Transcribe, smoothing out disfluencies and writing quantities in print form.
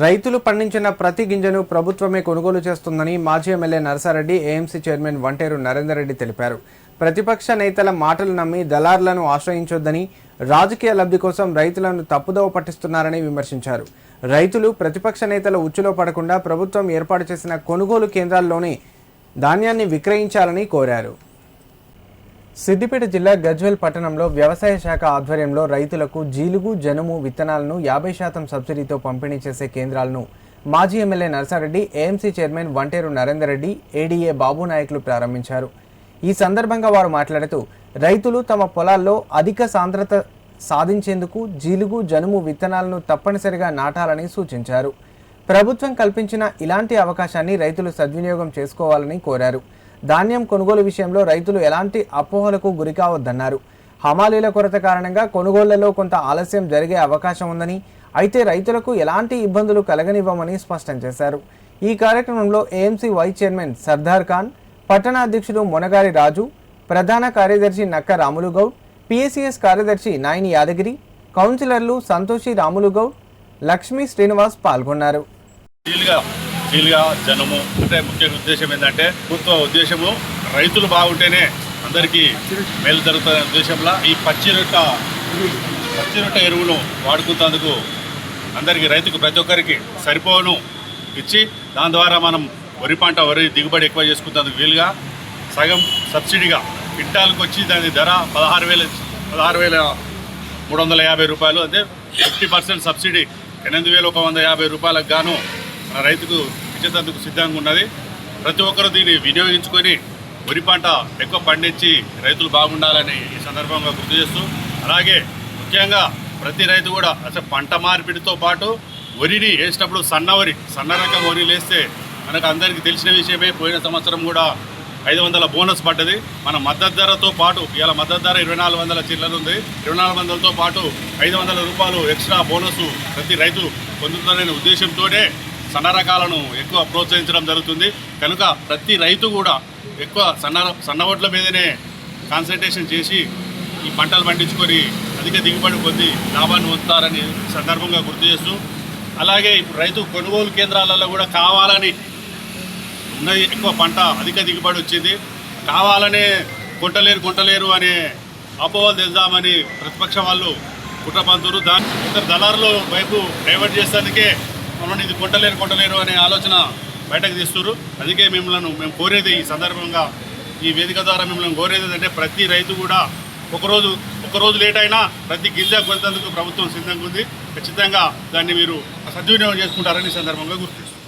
రైతులు పండించిన ప్రతి గింజను ప్రభుత్వమే కొనుగోలు చేస్తుందని మాజీ MLA Narasareddy AMC chairman Vanteru Narender Reddy తెలిపారు. ప్రతిపక్ష నేతల మాటలు నమ్మి దళారులను ఆశ్రయించొద్దని, రాజకీయ లబ్ధి కోసం రైతులను తప్పుదోవ పట్టిస్తున్నారని విమర్శించారు. రైతులు ప్రతిపక్ష నేతల ఉచ్చులో పడకుండా ప్రభుత్వం ఏర్పాటు చేసిన కొనుగోలు కేంద్రాల్లోనే ధాన్యాన్ని విక్రయించాలని కోరారు. సిద్దిపేట జిల్లా గజ్వేల్ పట్టణంలో వ్యవసాయ శాఖ ఆధ్వర్యంలో రైతులకు జీలుగు, జనుము విత్తనాలను 50% సబ్సిడీతో పంపిణీ చేసే కేంద్రాలను మాజీ MLA Narasareddy, AMC chairman Vanteru Narender Reddy, ADA Babu నాయకులు ప్రారంభించారు. ఈ సందర్భంగా వారు మాట్లాడుతూ రైతులు తమ పొలాల్లో అధిక సాంద్రత సాధించేందుకు జీలుగు, జనుము విత్తనాలను తప్పనిసరిగా నాటాలని సూచించారు. ప్రభుత్వం కల్పించిన ఇలాంటి అవకాశాన్ని రైతులు సద్వినియోగం చేసుకోవాలని కోరారు. ధాన్యం కొనుగోలు విషయంలో రైతులు ఎలాంటి అపోహలకు గురికావద్దన్నారు. హమాలీల కొరత కారణంగా కొనుగోళ్లలో కొంత ఆలస్యం జరిగే అవకాశం ఉందని, అయితే రైతులకు ఎలాంటి ఇబ్బందులు కలగనివ్వమని స్పష్టం చేశారు. ఈ కార్యక్రమంలో AMC vice chairman Sardar Khan, పట్టణ అధ్యక్షుడు మొనగారి రాజు, ప్రధాన కార్యదర్శి నక్క రాములుగౌడ్, పిఎసిఎస్ కార్యదర్శి నాయని యాదగిరి, కౌన్సిలర్లు సంతోషి రాములుగౌడ్, లక్ష్మీ శ్రీనివాస్ పాల్గొన్నారు. జనము అంటే ముఖ్య ఉద్దేశం ఏంటంటే, ప్రభుత్వ ఉద్దేశము రైతులు బాగుంటేనే అందరికీ మేలు జరుగుతున్న ఉద్దేశంలో ఈ పచ్చి రొట్టె ఎరువును వాడుకున్నందుకు అందరికీ రైతుకు ప్రతి ఒక్కరికి సరిపోను ఇచ్చి, దాని ద్వారా మనం వరి దిగుబడి ఎక్కువ చేసుకున్నందుకు వీలుగా సగం సబ్సిడీగా క్వింటాల్కి వచ్చి దాని ధర 16,350 రూపాయలు, అంటే 50% సబ్సిడీ 8,150 రూపాయలకు గాను మన రైతుకు ఇచ్చేందుకు సిద్ధంగా ఉన్నది. ప్రతి ఒక్కరూ దీన్ని వినియోగించుకొని వరి పంట ఎక్కువ పండించి రైతులు బాగుండాలని ఈ సందర్భంగా గుర్తు చేస్తూ, అలాగే ముఖ్యంగా ప్రతి రైతు కూడా అసలు పంట మార్పిడితో పాటు వరిని వేసినప్పుడు సన్న రకం వరి వేస్తే మనకు అందరికీ తెలిసిన విషయమే. పోయిన సంవత్సరం కూడా 500 బోనస్ పడ్డది. మన మద్దతు ధరతో పాటు ఇవాళ మద్దతు ధర 2,400 చిల్లర ఉంది. 2,400తో పాటు 500 రూపాయలు ఎక్స్ట్రా బోనస్ ప్రతి రైతు పొందుతారనే ఉద్దేశంతోనే సన్న రకాలను ఎక్కువ ప్రోత్సహించడం జరుగుతుంది. కనుక ప్రతి రైతు కూడా ఎక్కువ సన్న వడ్ల మీదనే కాన్సన్ట్రేషన్ చేసి ఈ పంటలు పండించుకొని అధిక దిగుబడి పొంది లాభాన్ని పొందుతారని సందర్భంగా గుర్తు చేస్తూ, అలాగే ఇప్పుడు రైతు కొనుగోలు కేంద్రాలలో కూడా కావాలని ఉన్నది ఎక్కువ పంట అధిక దిగుబడి వచ్చింది, కావాలనే కొంటలేరు అనే అపోహలు తెద్దామని ప్రతిపక్షం వాళ్ళు కుట్రపంతురు. దాని దళారుల వైపు డైవర్ట్ చేసేందుకే మనం ఇది కొంటలేరు అనే ఆలోచన బయటకు తీస్తున్నారు. అందుకే మేము కోరేది ఈ సందర్భంగా ఈ వేదిక ద్వారా మిమ్మల్ని కోరేది అంటే, ప్రతి రైతు కూడా ఒకరోజు లేట్ అయినా ప్రతి గింజ కొనేందుకు ప్రభుత్వం సిద్ధంగా ఉంది. ఖచ్చితంగా దాన్ని మీరు సద్వినియోగం చేసుకుంటారని సందర్భంగా గుర్తిస్తారు.